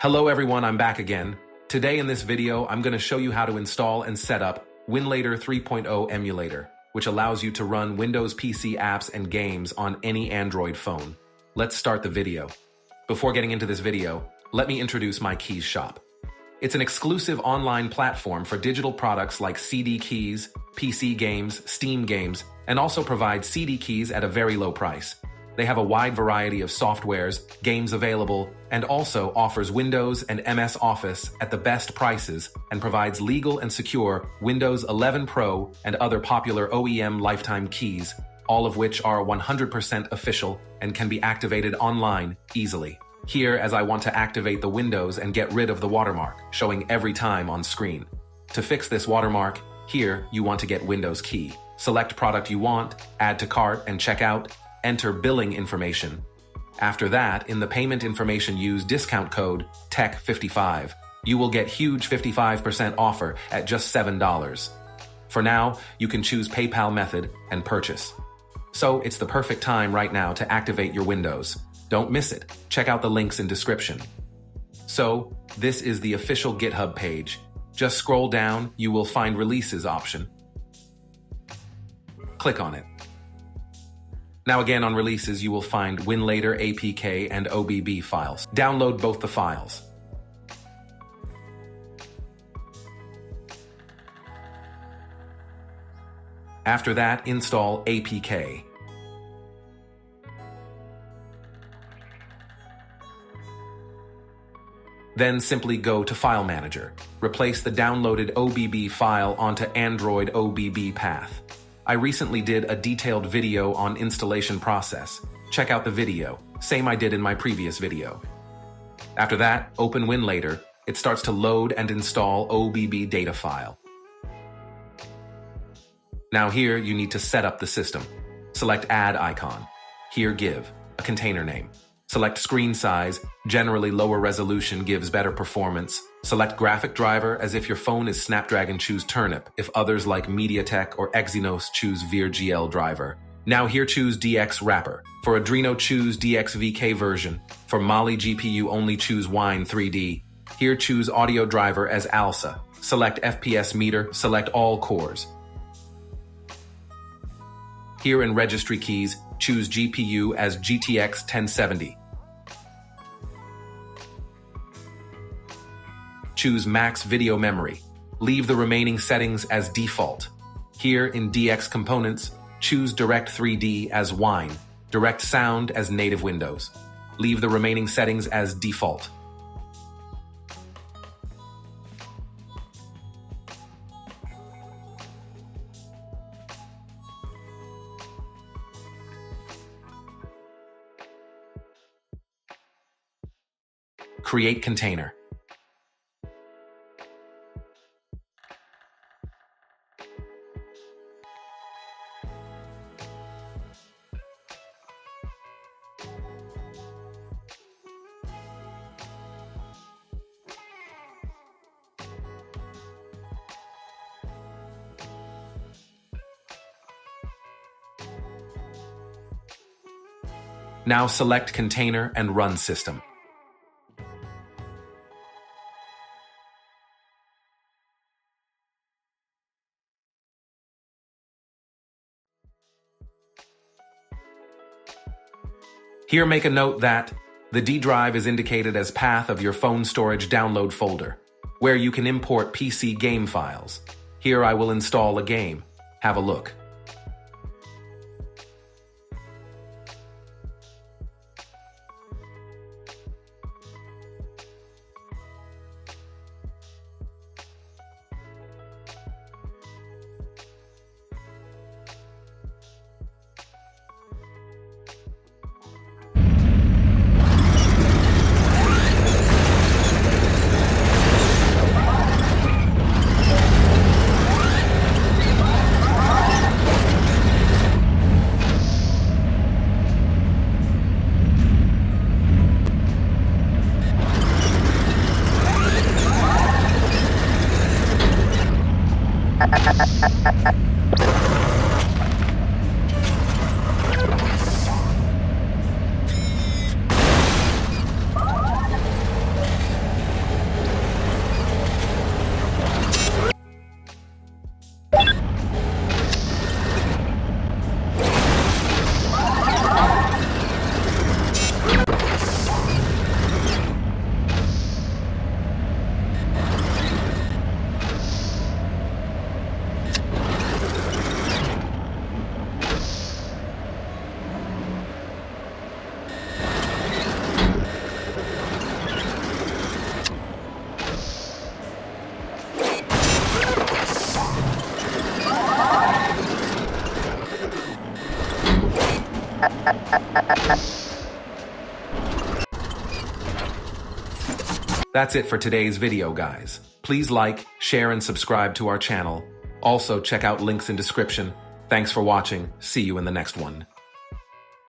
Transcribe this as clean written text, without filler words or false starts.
Hello everyone, I'm back again. Today in this video, I'm going to show you how to install and set up Winlator 3.0 emulator, which allows you to run Windows PC apps and games on any Android phone. Let's start the video. Before getting into this video, let me introduce my keys shop. It's an exclusive online platform for digital products like CD keys, PC games, Steam games, and also provides CD keys at a very low price. They have a wide variety of softwares, games available, and also offers Windows and MS Office at the best prices and provides legal and secure Windows 11 Pro and other popular OEM lifetime keys, all of which are 100% official and can be activated online easily. Here, as I want to activate the Windows and get rid of the watermark, showing every time on screen. To fix this watermark, here you want to get Windows key. Select product you want, add to cart and check out, enter billing information. After that, in the payment information use discount code TECH55. You will get huge 55% offer at just $7. For now, you can choose PayPal method and purchase. So it's the perfect time right now to activate your Windows. Don't miss it. Check out the links in description. So, this is the official GitHub page. Just scroll down, you will find Releases option. Click on it. Now again on Releases, you will find Winlator APK and OBB files. Download both the files. After that, install APK. Then simply go to File Manager. Replace the downloaded OBB file onto Android OBB path. I recently did a detailed video on installation process. Check out the video, same I did in my previous video. After that, open Winlator. It starts to load and install OBB data file. Now here you need to set up the system. Select Add icon. Here give a container name. Select screen size. Generally lower resolution gives better performance. Select graphic driver. As if your phone is Snapdragon, choose Turnip. If others like MediaTek or Exynos, choose VirGL driver. Now here choose DX wrapper. For Adreno, choose DXVK version. For Mali GPU only choose Wine 3D. Here choose audio driver as ALSA. Select FPS meter. Select all cores. Here in registry keys, choose GPU as GTX 1070. Choose max video memory. Leave the remaining settings as default. Here in DX components, choose Direct 3D as Wine, Direct Sound as native Windows. Leave the remaining settings as default. Create container. Now select Container and Run System. Here make a note that the D drive is indicated as path of your phone storage download folder, where you can import PC game files. Here I will install a game. Have a look. That's it for today's video, guys. Please like, share, and subscribe to our channel. Also, check out links in description. Thanks for watching. See you in the next one.